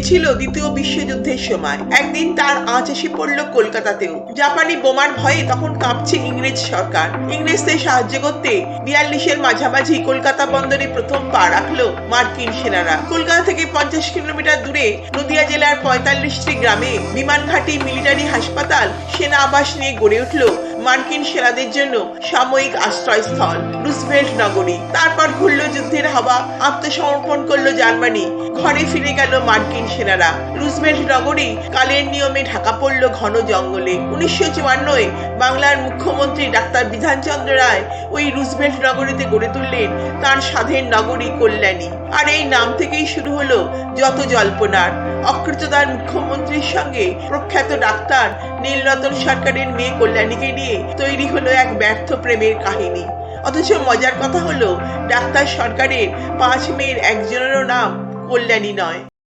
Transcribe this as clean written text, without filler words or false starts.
গিয়েছিল দ্বিতীয় বিশ্বযুদ্ধের সময়। একদিন তার আঁচ এসে পড়ল কলকাতাতেও। জাপানি বোমার ভয়ে তখন কাঁপছে ইংরেজ সরকার। ইংরেজদের সাহায্য করতে 42-এর মাঝামাঝি কলকাতা বন্দরে প্রথম পা রাখলো মার্কিন সেনারা। কলকাতা থেকে 50 কিলোমিটার দূরে নদিয়া জেলার 45টি গ্রামে বিমান ঘাঁটি, মিলিটারি হাসপাতাল, সেনা আবাস নিয়ে গড়ে উঠল মার্কিন সেনাদের জন্য সাময়িক আশ্রয়স্থল রুজভেল্ট নগরী। তারপর ঘুরল যুদ্ধের হাওয়া, আত্মসমর্পণ করলো জার্মানি, ঘরে ফিরে গেল মার্কিন সেনারা। রুজভেল্ট নগরী কালের নিয়মে ঢাকা পড়ল ঘন জঙ্গলে। 1954-এ বাংলার মুখ্যমন্ত্রী ডাক্তার বিধানচন্দ্র রায় ওই রুজভেল্ট নগরীতে গড়ে তুললেন তার স্বাধীন নগরী কল্যাণী। আর এই নাম থেকেই শুরু হলো যত জল্পনার। অকৃতদার মুখ্যমন্ত্রীর সঙ্গে প্রখ্যাত ডাক্তার নীলরতন সরকারের মেয়ে কল্যাণীকে নিয়ে তৈরি হলো এক ব্যর্থ প্রেমের কাহিনী। অথচ মজার কথা হলো, ডাক্তার সরকারের 5 মেয়ের একজনেরও নাম কল্যাণী নয়।